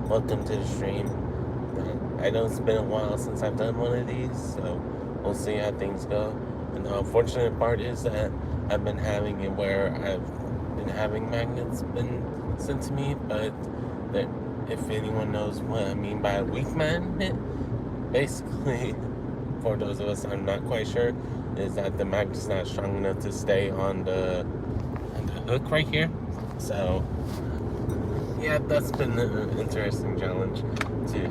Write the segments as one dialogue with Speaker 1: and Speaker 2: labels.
Speaker 1: welcome to the stream. I know it's been a while since I've done one of these, so we'll see how things go. And the unfortunate part is that I've been having it where I've been having magnets been sent to me, but that if anyone knows what I mean by a weak magnet, basically, for those of us I'm not quite sure, is that the magnet's not strong enough to stay on the hook right here. So yeah, that's been an interesting challenge to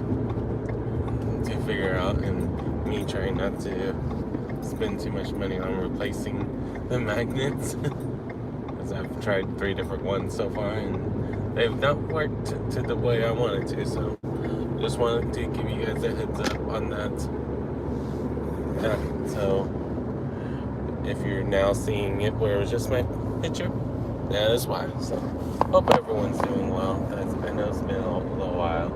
Speaker 1: figure out, and me trying not to spend too much money on replacing the magnets because I've tried 3 different ones so far and they've not worked to the way I wanted to. So just wanted to give you guys a heads up on that. Yeah, so if you're now seeing it where it was just my picture, that is why. So hope everyone's doing well. I know it's been a little while,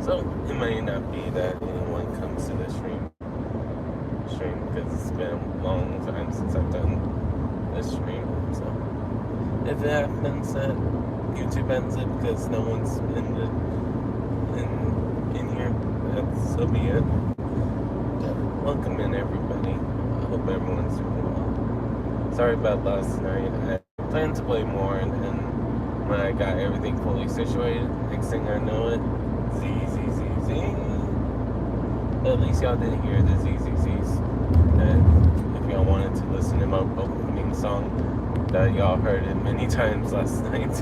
Speaker 1: so it may not be that anyone comes to the stream because it's been a long time since I've done this stream. So if it happens that YouTube ends it because no one's in here, that's so be it. Welcome in, everybody. I hope everyone's doing well. Sorry about last night. I planned to play more, and then when I got everything fully situated, next thing I know it, Z. But at least y'all didn't hear the ZZZs. And if y'all wanted to listen to my opening song, that y'all heard it many times last night.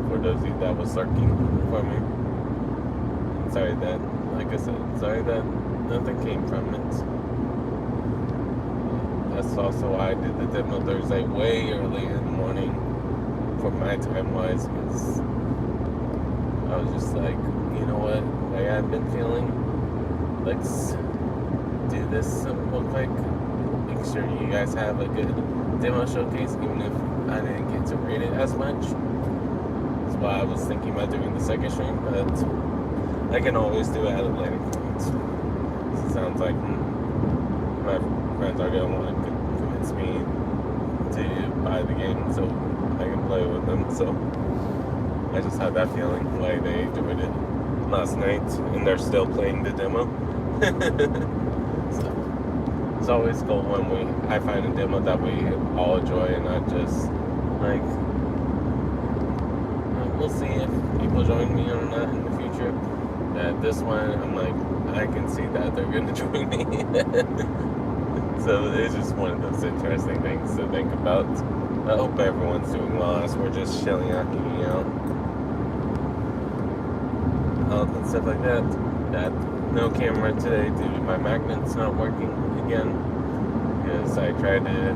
Speaker 1: For those of you that was lurking for me. And sorry that, like I said, sorry that nothing came from it. That's also why I did the demo Thursday way early in the morning for my time wise, because I was just like, you know what, like I've been feeling, let's do this real quick, make sure you guys have a good demo showcase, even if I didn't get to read it as much. That's why I was thinking about doing the second stream, but I can always do it at a later point. So it sounds like my friends are going to want to convince me to buy the game so I can play with them. So I just had that feeling why they enjoyed it last night, and they're still playing the demo. So it's always cool when I find a demo that we all enjoy, and not just like, we'll see if people join me or not in the future. That this one, I'm like, I can see that they're gonna join me. So it's just one of those interesting things to think about. I hope everyone's doing well as we're just chilling out, hanging out, and stuff like that. That no camera today due to my magnets not working again, because I tried to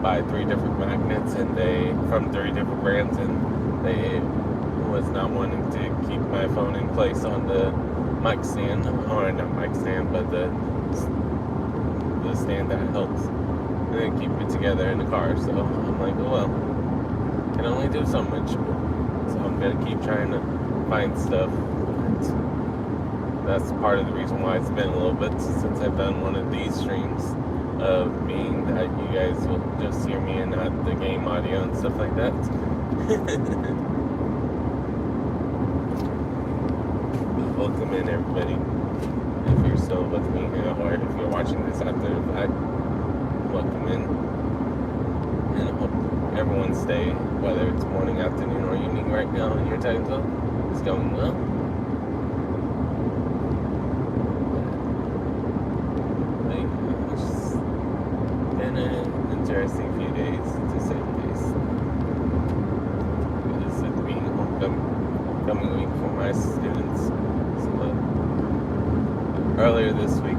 Speaker 1: buy 3 different magnets and they from 3 different brands, and they was not wanting to keep my phone in place on the mic stand, or not mic stand, but the stand that helps and keep it together in the car. So I'm like, oh well, can only do so much. So I'm gonna keep trying to find stuff. That's part of the reason why it's been a little bit since I've done one of these streams, of being that you guys will just hear me and not the game audio and stuff like that. Welcome in, everybody. If you're still with me, or if you're watching this after the fact, welcome in. And I hope everyone's day, whether it's morning, afternoon, or evening right now in your time zone, is going well. It's been an interesting few days, to say the least. This is being homecoming week for my students. Earlier this week,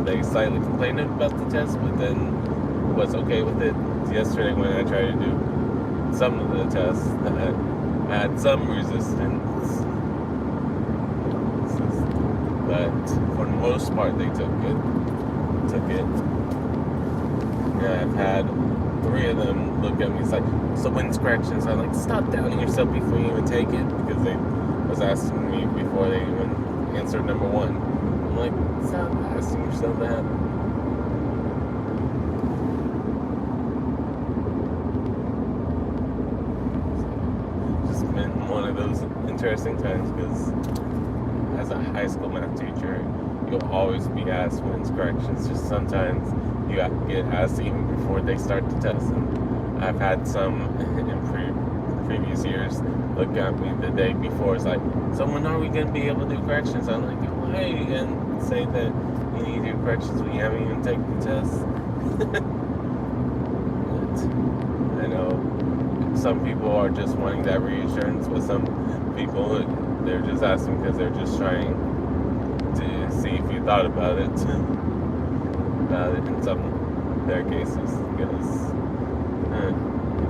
Speaker 1: they slightly complained about the test, but then was okay with it. Yesterday, when I tried to do some of the tests that had some resistance, but for the most part, they took it. Yeah, I've had 3 of them look at me. It's like, so when scratches, I'm like, stop doubting yourself before you even take it, because they was asking me before they even answered number 1. I'm like, stop asking yourself that. Just been one of those interesting times because as a high school math teacher, you'll always be asked when's corrections. Just sometimes you get asked even before they start the test. And I've had some in previous years look at me the day before. It's like, so when are we going to be able to do corrections? I'm like, why? And say that you need to do corrections when you haven't even taken the test. I know some people are just wanting that reassurance, but some people, they're just asking because they're just trying to see if you thought about it in some of their cases, because a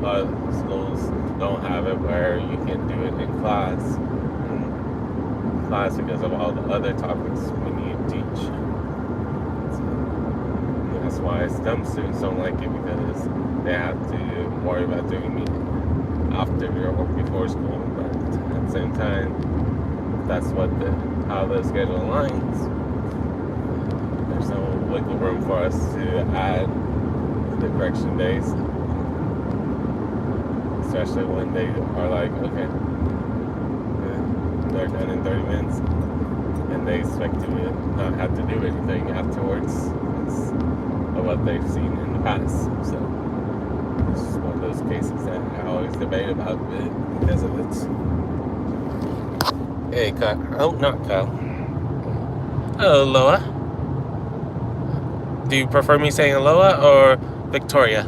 Speaker 1: lot of schools don't have it where you can do it in class because of all the other topics we need to teach. So, that's why some students don't like it, because they have to worry about doing it after or before school. But at the same time, that's how the schedule aligns. There's no wiggle room for us to add the correction days, especially when they are like, okay, they're done in 30 minutes, and they expect to not have to do anything afterwards because of what they've seen in the past. So it's one of those cases that I always debate about because of it. Hey, Kyle. Oh, not Kyle. Hello, Loa. Do you prefer me saying Aloha or Victoria?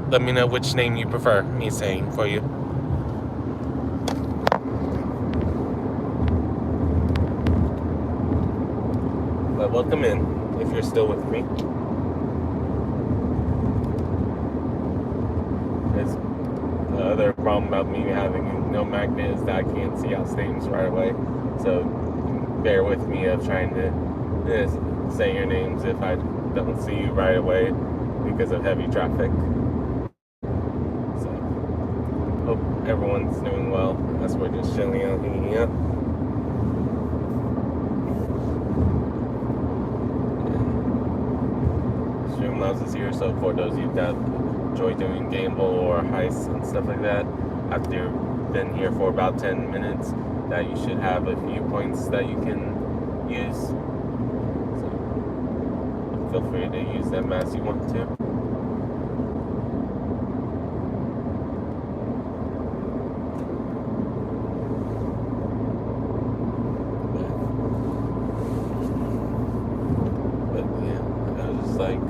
Speaker 1: Let me know which name you prefer me saying for you. But welcome in, if you're still with me. The other problem about me having no magnet is that I can't see out names right away. So bear with me of trying to say your names if I don't see you right away because of heavy traffic. So hope everyone's doing well as we're just chilling out, hanging out. Streamlabs is here, so for those of you that enjoy doing gamble or heists and stuff like that, after you've been here for about 10 minutes, that you should have a few points that you can use. So feel free to use them as you want to. But yeah, I was just like,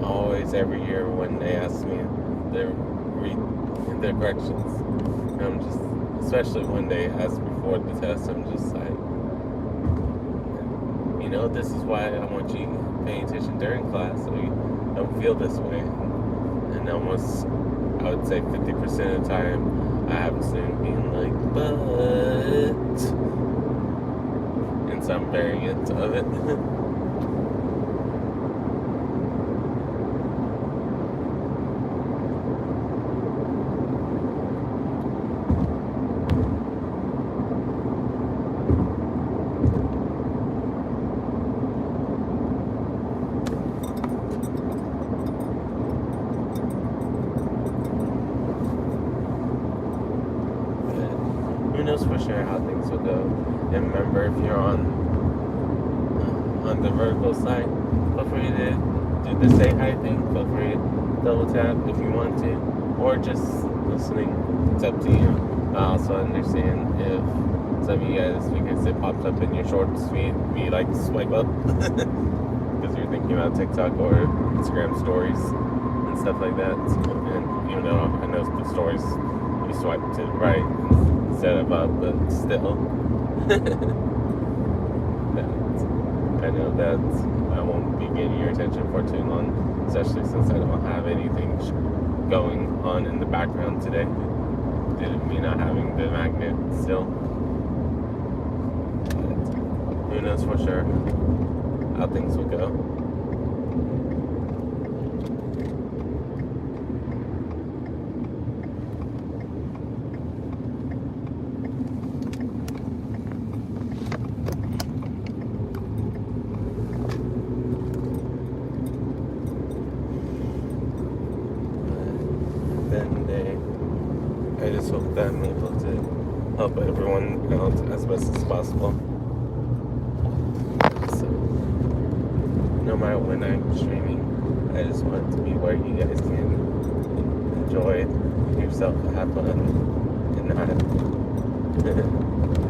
Speaker 1: always every year when they ask me their corrections, I'm just, especially when they ask before the test, I'm just like, this is why I want you paying attention during class, so you don't feel this way. And almost, I would say 50% of the time, I have a student being like, but, in some variant of it. Who knows for sure how things will go. And remember, if you're on the vertical side, feel free to do the say hi thing. Feel free to double tap if you want to, or just listening. It's up to you. I also understand if some of you guys, because it pops up in your shorts feed, you like to swipe up because you're thinking about TikTok or Instagram stories and stuff like that. And even though I know the stories, you swipe to the right instead of up, but still, I know that I won't be getting your attention for too long, especially since I don't have anything going on in the background today. Due to me not having the magnet still. But who knows for sure how things will go. Then they just hope that I'm able to help everyone out as best as possible. So, no matter when I'm streaming, I just want it to be where you guys can enjoy yourself, have fun, and not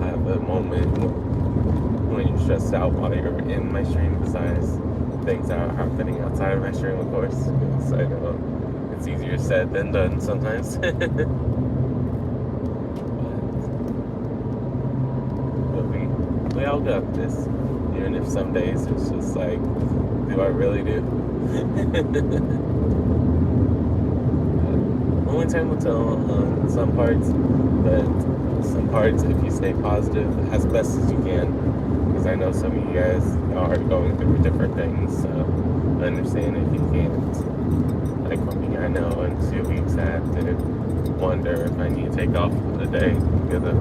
Speaker 1: have a moment when you're stressed out while you're in my stream, besides things that are happening outside of my stream, of course, because I know it's easier said than done sometimes. but we all got this, even if some days it's just like, do I really do? Only time will tell on some parts, but some parts, if you stay positive as best as you can, because I know some of you guys are going through different things, so I understand if you can't. Like for me, I know in 2 weeks I have to wonder if I need to take off for the day because of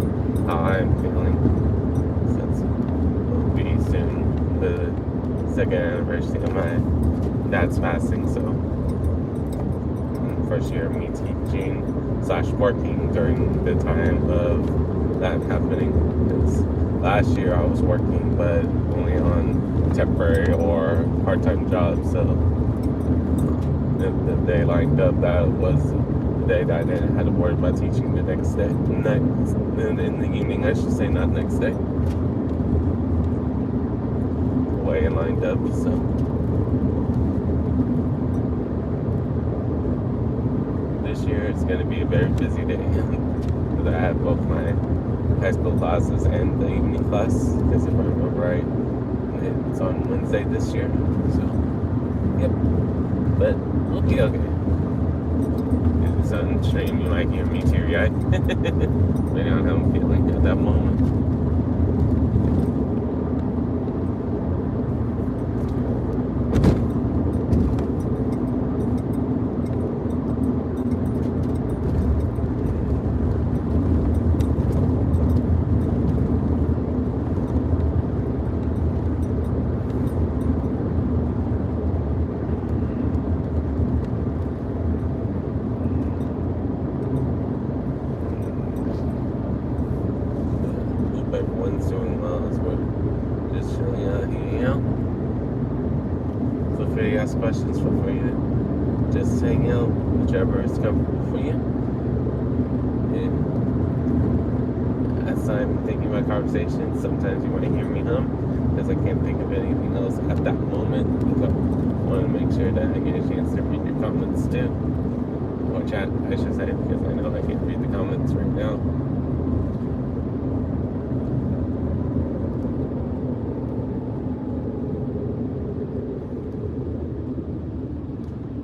Speaker 1: how I'm feeling, since it'll be soon the second anniversary of my dad's passing, so first year of me teaching / working during the time of that happening. Because last year I was working, but only on temporary or part-time jobs. So the day lined up, that was the day that I didn't have to worry about teaching the next day. In the evening, I should say, not next day. The way it lined up, so. This year it's going to be a very busy day because I have both my high school classes and the evening class, because if I remember right, it's on Wednesday this year, so yep, but we'll be okay. If it's on stream, you might hear me teary-eyed depending on how I'm feeling at that moment. Everyone's doing well as we're just chilling out here, you know? Feel free to ask questions, feel free to just hang out, whichever is comfortable for you. And as I'm thinking about conversations, sometimes you might hear me hum, because I can't think of anything else at that moment. So I want to make sure that I get a chance to read your comments too. Or chat, I should say, because I know I can't read the comments right now.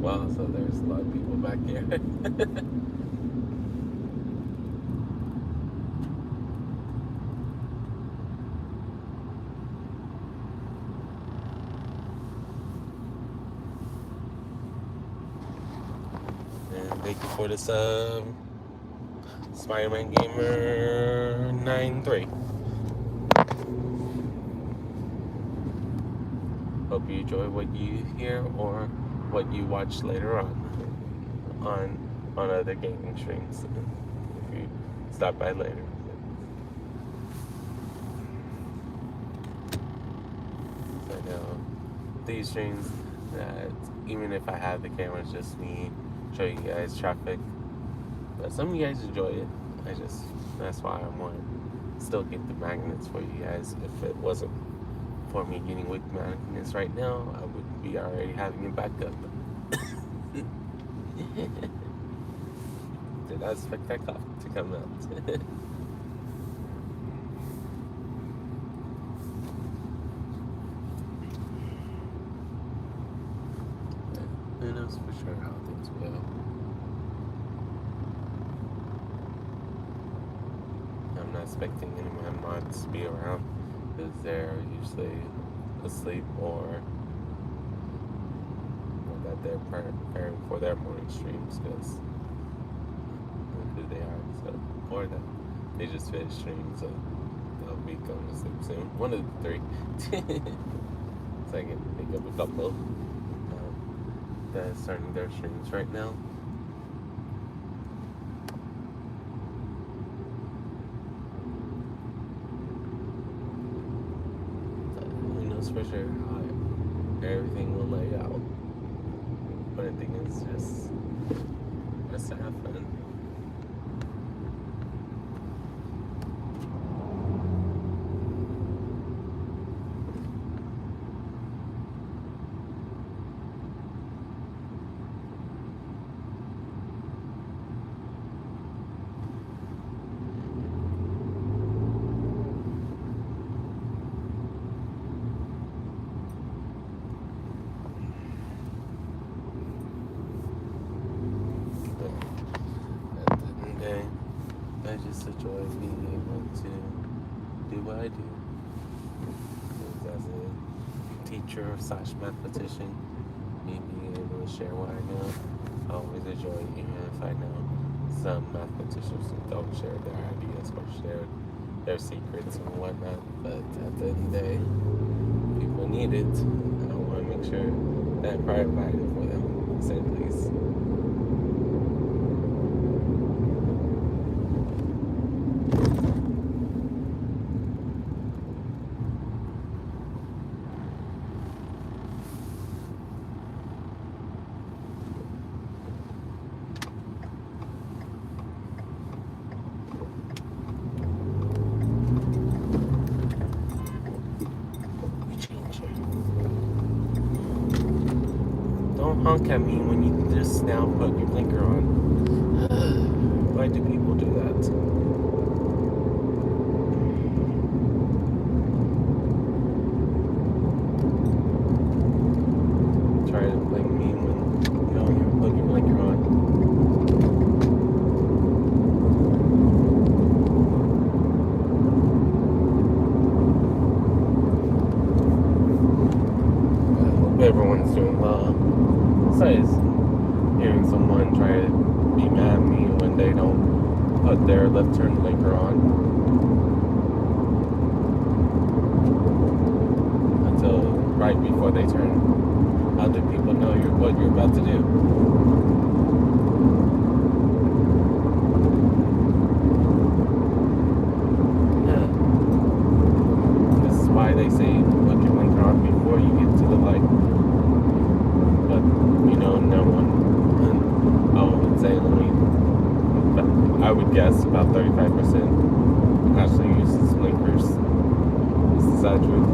Speaker 1: Wow, so there's a lot of people back here. And thank you for this Spider-Man Gamer 93. Hope you enjoy what you hear or what you watch later on other gaming streams if you stop by later. So I know these streams that even if I have the camera, it's just me show you guys traffic, but some of you guys enjoy it. That's why I want to still get the magnets for you guys. If it wasn't for me getting with magnets right now, I would be already having it back up. Did not expect that cough to come out. Who knows for sure how things will go. I'm not expecting any of my mods to be around because they're usually asleep or that they're preparing for their morning streams because who they are, so, or that they just finished streaming, so they'll be going to sleep soon. One of the three. So I can think of a couple that are starting their streams right now. knows for sure how everything will lay out. But I think it's just to have fun. I just enjoy being able to do what I do. As a teacher slash mathematician, me being able to share what I know, I always enjoy it, even if I know some mathematicians don't share their ideas or share their secrets and whatnot. But at the end of the day, people need it. I want to make sure that I provide it for them, to say the least. Don't honk at me when you just now put your blinker on. Why do people do that? Try to blame me when you put your blinker on. I hope everyone's doing well. Besides hearing someone try to be mad at me when they don't put their left turn blinker on until right before they turn. How do people know what you're about to do? Yeah. This is why they say put your blinker on before you get to the light. But no one, I would say only, I would guess about 35% actually uses blinkers. Is that true?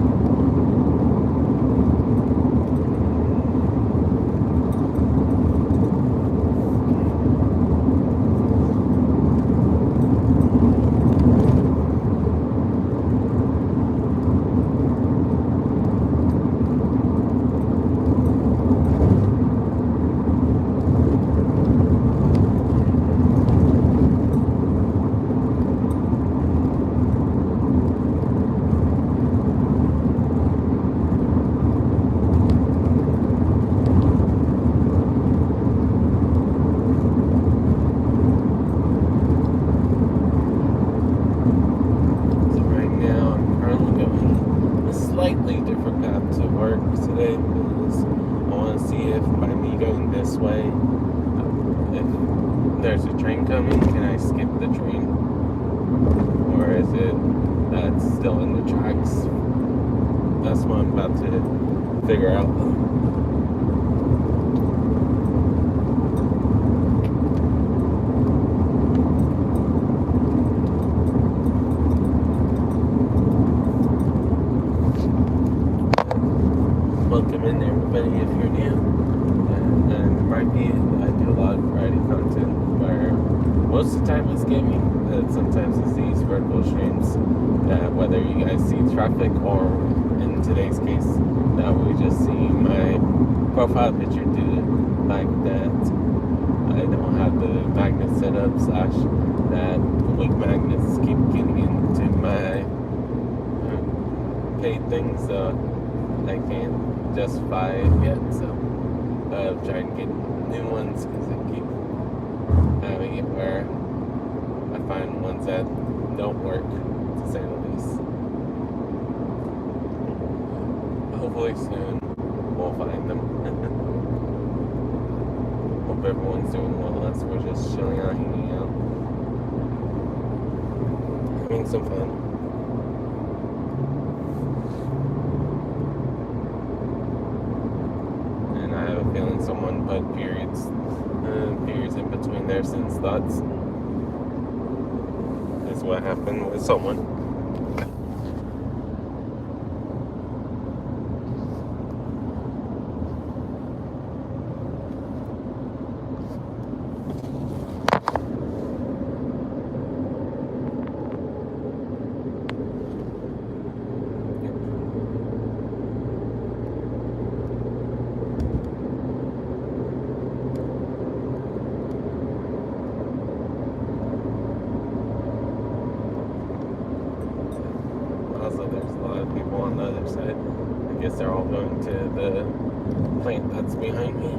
Speaker 1: Slightly different path to work today because I want to see if by me going this way, if there's a train coming, can I skip the train? Or is it that's still in the tracks? That's what I'm about to figure out. Welcome in everybody if you're new. And Rhypi, I do a lot of variety content where most of the time it's gaming, but sometimes it's these vertical streams. Whether you guys see traffic or in today's case, now we just see my profile picture due to the fact that I don't have the magnet set up / that weak magnets keep getting into my paid things, so I can't justify it yet, so I'm trying to get new ones because I keep having it where I find ones that don't work, to say the least. Hopefully soon we'll find them. Hope everyone's doing well as we're just chilling out, hanging out, having some fun. but periods in between their sentence thoughts is what happened with someone. Also, there's a lot of people on the other side. I guess they're all going to the plant that's behind me.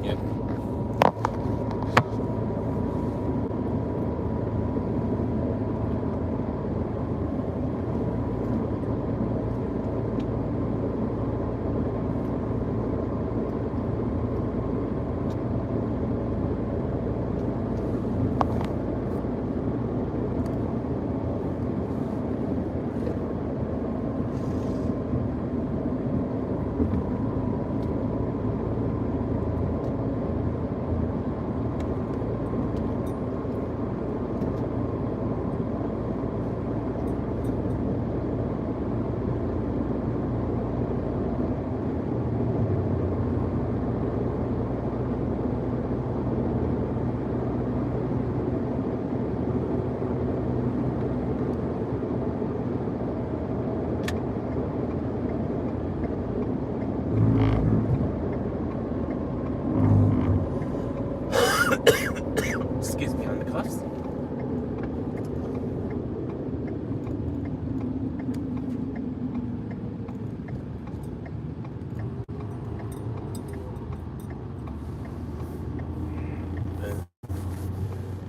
Speaker 1: Yep. Excuse me, on the cuffs.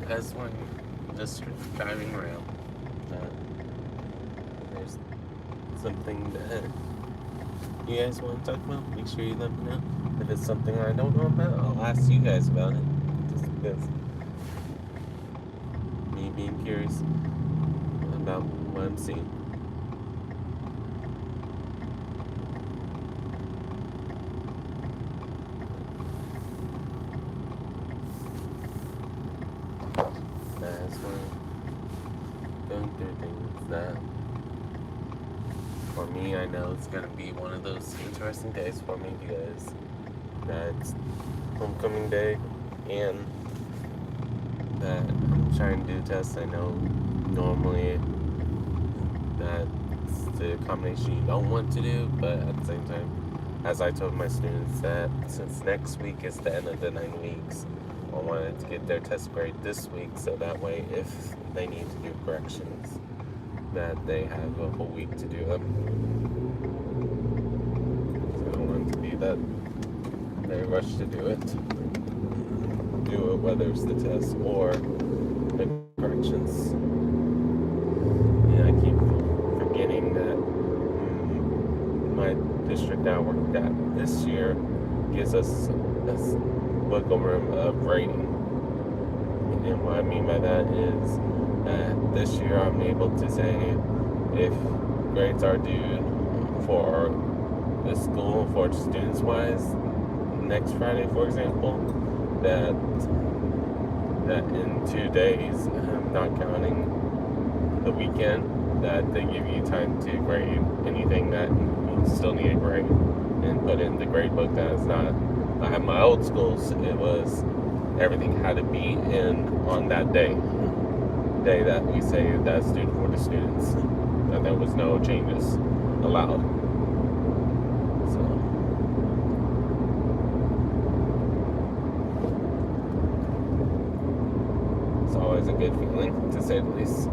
Speaker 1: As when just driving around, there's something that you guys want to talk about, make sure you let me know. If it's something I don't know about, I'll ask you guys about it. Just because me being curious about what I'm seeing. As we're going through things that, for me, I know it's going to be one of those interesting days for me because that's homecoming day and that I'm trying to do tests. I know normally that's the combination you don't want to do, but at the same time, as I told my students, that since next week is the end of the 9 weeks, I wanted to get their test grade this week so that way if they need to do corrections, that they have a whole week to do them. So I don't want it to be that they rush to do it. Do it whether it's the test or the corrections. And I keep forgetting that my district I worked at this year gives us wiggle room of rating. And what I mean by that is that this year I'm able to say if grades are due for the school, for students wise, next Friday, for example, that in 2 days, not counting the weekend, that they give you time to grade anything that you still need to grade and put in the grade book. That is not, at my old schools, it was everything had to be in on that day that we say that's due for the students, and there was no changes allowed. So it's always a good feeling, to say the least.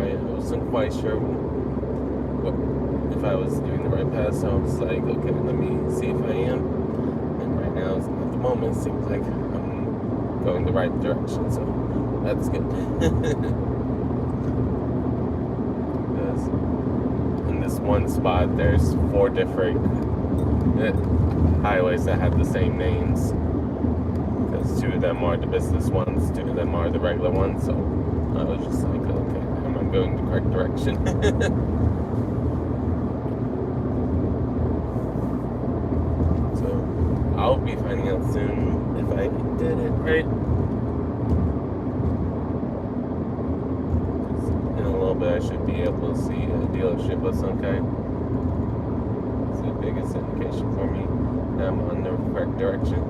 Speaker 1: wasn't quite sure if I was doing the right path, so I was like, okay, let me see if I am. And right now, at the moment, it seems like I'm going the right direction, so that's good. Because in this one spot, there's 4 different highways that have the same names. Because 2 of them are the business ones, 2 of them are the regular ones, so I was just like, okay, am I going the correct direction? I'll be finding out soon if I did it right. In a little bit, I should be able to see a dealership of some kind. It's the biggest indication for me that I'm on the correct direction.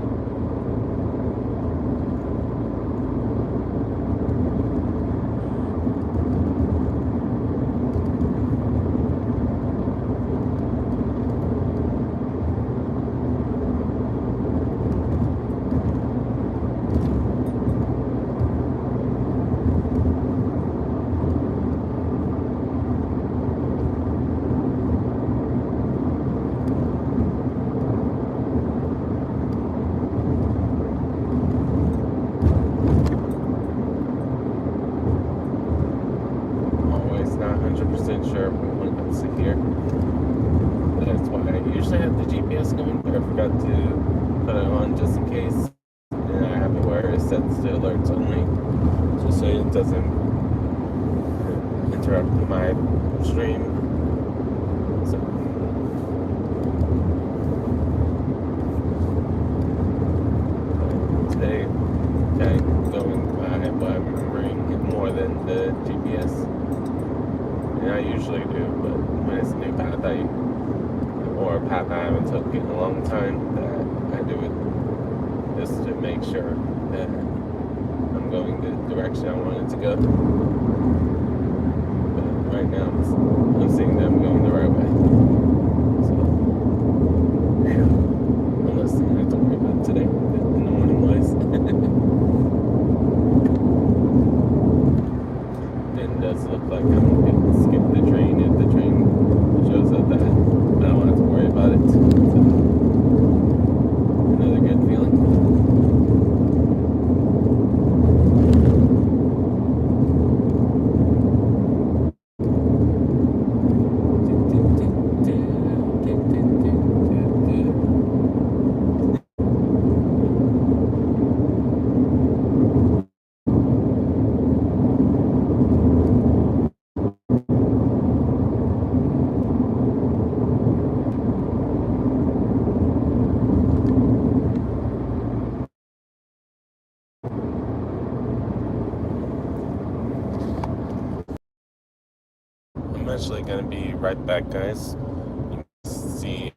Speaker 1: Not 100% sure when it comes to here. That's why I usually have the GPS going, but I forgot to put it on just in case. And I have it where it sets the alerts only, just so it doesn't interrupt my stream. So today, kind of going by what I'm remembering more than the GPS. And I usually do, but when it's a new path, or a path I haven't taken in a long time, that I do it just to make sure that I'm going the direction I wanted to go. But right now, I'm seeing that I'm going the right way. So, unless I have to worry about today in the morning wise. It does look like I'm going to skip the train if the train shows up that I don't have to worry about it. So, another good feeling. I'm actually going to be right back, guys. See if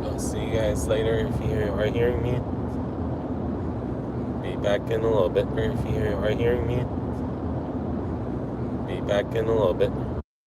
Speaker 1: I'll see you guys later if you are hearing me. Be back in a little bit. Or if you are hearing me, be back in a little bit.